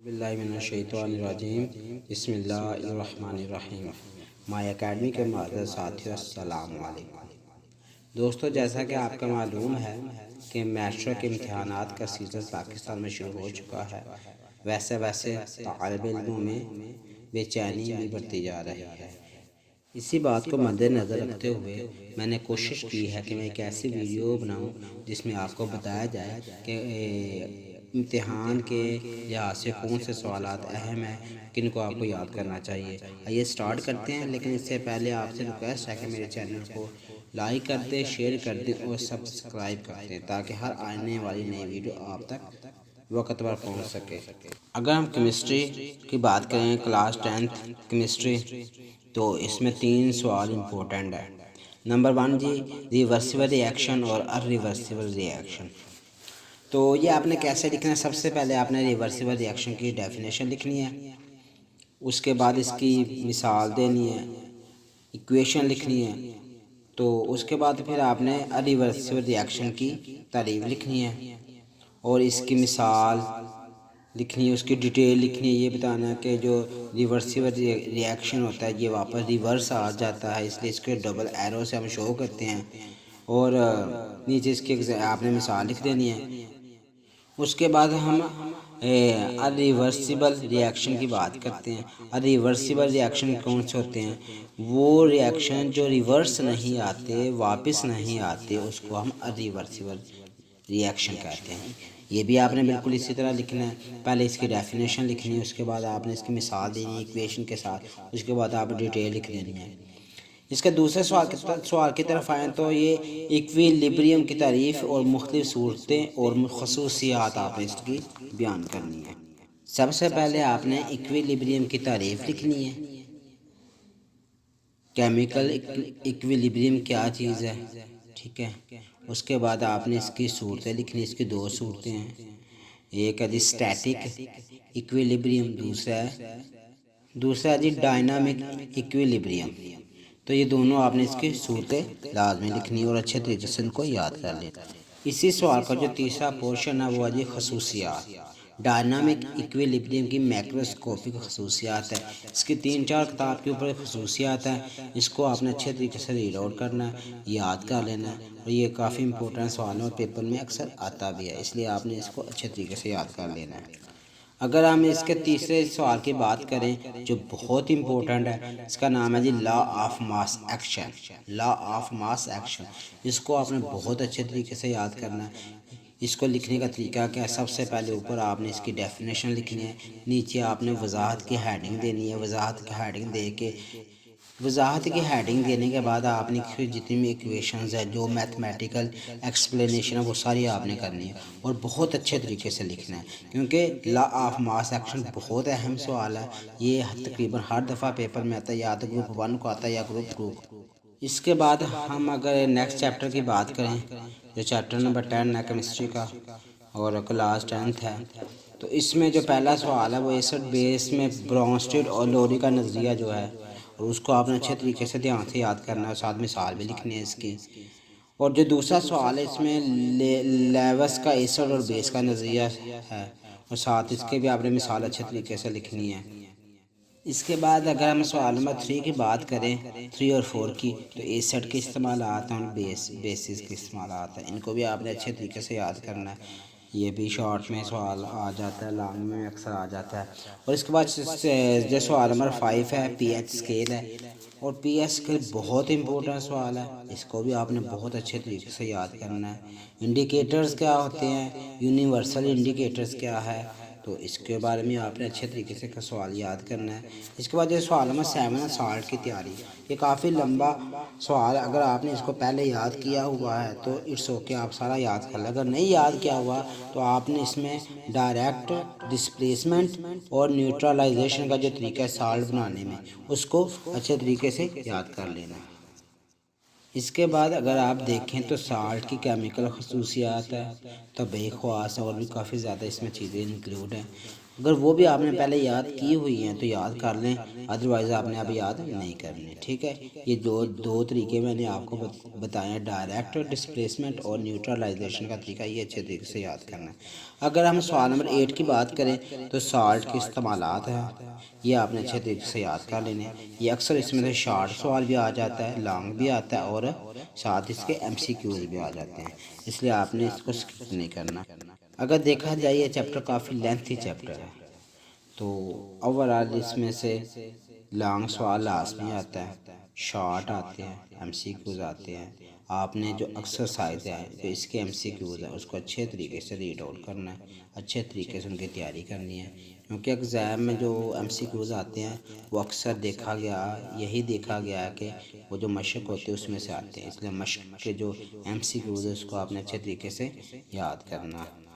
باللہ من الشیطان الرجیم بسم اللہ الرحمن الرحیم۔ مائی اکیڈمی کے معزز ساتھیوں، السلام علیکم۔ دوستو، جیسا کہ آپ کا معلوم ہے کہ میٹرک کے امتحانات کا سیزن پاکستان میں شروع ہو چکا ہے، ویسے طالب علموں میں بے چینی بھی بڑھتی جا رہی ہے۔ اسی بات کو مد نظر رکھتے ہوئے میں نے کوشش کی ہے کہ میں ایک ایسی ویڈیو بناؤں جس میں آپ کو بتایا جائے کہ امتحان کے لحاظ سے کون سے سوالات اہم ہیں، کن کو آپ کو یاد کرنا چاہیے۔ آئیے سٹارٹ کرتے ہیں، لیکن اس سے پہلے آپ سے ریکویسٹ ہے کہ میرے چینل کو لائک کر دیں، شیئر کر دیں اور سبسکرائب کر دیں تاکہ ہر آنے والی نئی ویڈیو آپ تک وقت پر پہنچ سکے۔ اگر ہم کیمسٹری کی بات کریں، کلاس 10 کیمسٹری، تو اس میں 3 سوال امپورٹنٹ ہے۔ نمبر 1 جی، ریورسیبل ری ایکشن اور ان ریورسیبل ری ایکشن۔ تو یہ آپ نے کیسے لکھنا ہے؟ سب سے پہلے آپ نے ریورسیبل ری ایکشن کی ڈیفینیشن لکھنی ہے، اس کے بعد اس کی مثال دینی ہے، ایکویشن لکھنی ہے، تو اس کے بعد پھر آپ نے ان ریورسیبل ری ایکشن کی تعریف لکھنی ہے اور اس کی مثال لکھنی ہے، اس کی ڈیٹیل لکھنی ہے۔ یہ بتانا ہے کہ جو ریورسیبل ری ایکشن ہوتا ہے یہ واپس ریورس آ جاتا ہے، اس لیے اس کے ڈبل ایرو سے ہم شو کرتے ہیں، اور نیچے اس کی آپ نے مثال لکھ دینی ہے۔ اس کے بعد ہم ان ریورسیبل ری ایکشن کی بات کرتے ہیں۔ ان ریورسیبل ری ایکشن کون سے ہوتے ہیں؟ وہ ری ایکشن جو ریورس نہیں آتے، واپس نہیں آتے، اس کو ہم ان ریورسیبل ری ایکشن کہتے ہیں۔ یہ بھی آپ نے بالکل اسی طرح لکھنا ہے، پہلے اس کی ڈیفینیشن لکھنی ہے، اس کے بعد آپ نے اس کی مثال دینی ہے ایکویشن کے ساتھ، اس کے بعد آپ ڈیٹیل لکھ دینی ہے۔ اس کے دوسرے سوال کی طرف آئیں تو یہ ایکویلیبریم کی تعریف اور مختلف صورتیں اور خصوصیات آپ نے اس کی بیان کرنی ہے۔ سب سے پہلے آپ نے ایکویلیبریم کی تعریف لکھنی ہے۔ کیمیکل ایکویلیبریم کیا چیز ہے، ٹھیک ہے۔ اس کے بعد آپ نے اس کی صورتیں لکھنی، اس کی 2 صورتیں ہیں، ایک ہے جی اسٹیٹک ایکویلیبریم، دوسرا ہے جی ڈائنامک ایکویلیبریم۔ تو یہ دونوں آپ نے اس کی صورتیں لازمی لکھنی اور اچھے طریقے سے ان کو یاد کر لینا۔ اسی سوال کا جو تیسرا پورشن ہے وہ ہے جی خصوصیات۔ ڈائنامک ایکویلیبریم کی میکروسکوپک خصوصیات ہے، اس کی 3-4 کتاب کے اوپر خصوصیات ہیں، اس کو آپ نے اچھے طریقے سے ریڈ آؤٹ کرنا ہے، یاد کر لینا ہے، اور یہ کافی امپورٹنٹ سوال ہے اور پیپر میں اکثر آتا بھی ہے، اس لیے آپ نے اس کو اچھے طریقے سے یاد کر لینا ہے۔ اگر ہم اس کے تیسرے سوال کی بات کریں جو بہت امپورٹنٹ ہے، اس کا نام ہے جی law of mass action. Law of mass action, اس کو آپ نے بہت اچھے طریقے سے یاد کرنا ہے۔ اس کو لکھنے کا طریقہ کیا ہے؟ سب سے پہلے اوپر آپ نے اس کی ڈیفینیشن لکھنی ہے، نیچے آپ نے وضاحت کی ہیڈنگ دینی ہے، وضاحت کی ہیڈنگ دینے کے بعد آپ نے جتنی بھی ایکویشنز ہیں، جو میتھمیٹیکل ایکسپلینیشن ہے، وہ ساری آپ نے کرنی ہے اور بہت اچھے طریقے سے لکھنا ہے، کیونکہ لا آف ماس ایکشن بہت اہم سوال ہے۔ یہ تقریباً ہر دفعہ پیپر میں آتا ہے، یا تو گروپ 1 کو آتا ہے یا گروپ 2 کو۔ اس کے بعد ہم اگر نیکسٹ چیپٹر کی بات کریں، جو چیپٹر نمبر 10 ہے کیمسٹری کا اور کلاس 10 ہے، تو اس میں جو پہلا سوال ہے وہ ایسڈ بیس میں برونسٹیڈ اور لوری کا نظریہ جو ہے، اور اس کو آپ نے اچھے طریقے سے دھیان سے یاد کرنا ہے اور ساتھ مثال بھی لکھنی ہے اس کی۔ اور جو دوسرا سوال ہے اس میں لیوس کا ایسڈ اور بیس کا نظریہ ہے، اور ساتھ اس کے بھی آپ نے مثال اچھے طریقے سے لکھنی ہے۔ اس کے بعد اگر ہم سوال نمبر 3 کی بات کریں، 3 اور 4 کی، تو ایسڈ کے استعمالات ہیں اور بیسز کے استعمالات ہیں، ان کو بھی آپ نے اچھے طریقے سے یاد کرنا ہے۔ یہ بھی شارٹ میں سوال آ جاتا ہے، لانگ میں اکثر آ جاتا ہے۔ اور اس کے بعد جو سوال نمبر 5 ہے، پی ایچ اسکیل ہے، اور پی ایچ اسکیل بہت امپورٹنٹ سوال ہے، اس کو بھی آپ نے بہت اچھے طریقے سے یاد کرنا ہے۔ انڈیکیٹرز کیا ہوتے ہیں، یونیورسل انڈیکیٹرز کیا ہے، تو اس کے بارے میں آپ نے اچھے طریقے سے سوال یاد کرنا ہے۔ اس کے بعد یہ سوال نمبر 7 ہے، سالٹ کی تیاری۔ یہ کافی لمبا سوال ہے، اگر آپ نے اس کو پہلے یاد کیا ہوا ہے تو اٹس اوکے، آپ سارا یاد کر لیں۔ اگر نہیں یاد کیا ہوا تو آپ نے اس میں ڈائریکٹ ڈسپلیسمنٹ اور نیوٹرلائزیشن کا جو طریقہ ہے سالٹ بنانے میں، اس کو اچھے طریقے سے یاد کر لینا ہے۔ اس کے بعد اگر آپ دیکھیں تو سالٹ کی کیمیکل خصوصیات ہے، طبعی خواص، اور بھی کافی زیادہ اس میں چیزیں انکلوڈ ہیں۔ اگر وہ بھی آپ نے پہلے یاد کی ہوئی ہیں تو یاد کر لیں، ادروائز آپ نے اب یاد نہیں کرنی، ٹھیک ہے۔ یہ دو طریقے میں نے آپ کو بتائے ہیں، ڈائریکٹ ڈسپلیسمنٹ اور نیوٹرلائزیشن کا طریقہ، یہ اچھے طریقے سے یاد کرنا ہے۔ اگر ہم سوال نمبر 8 کی بات کریں تو سالٹ کے استعمالات ہیں، یہ آپ نے اچھے طریقے سے یاد کر لینے ہیں۔ یہ اکثر اس میں سے شارٹ سوال بھی آ جاتا ہے، لانگ بھی آتا ہے، اور ساتھ اس کے MCQs بھی آ جاتے ہیں، اس لیے آپ نے اس کو سکپ نہیں کرنا۔ اگر دیکھا جائے یہ چیپٹر کافی لینتھی چیپٹر ہے، تو اوورآل اس میں سے لانگ سوال لازمی آتا ہے، شارٹ آتے ہیں، MCQs آتے ہیں۔ آپ نے جو ایکسرسائز ہے، جو اس کے MCQs ہیں، اس کو اچھے طریقے سے ریڈ آؤٹ کرنا ہے، اچھے طریقے سے ان کی تیاری کرنی ہے، کیونکہ ایگزام میں جو MCQs آتے ہیں وہ اکثر یہی دیکھا گیا ہے کہ وہ جو مشق ہوتی ہے اس میں سے آتے ہیں، اس لیے مشق کے جو MCQs ہیں اس کو آپ نے اچھے طریقے سے یاد کرنا ہے۔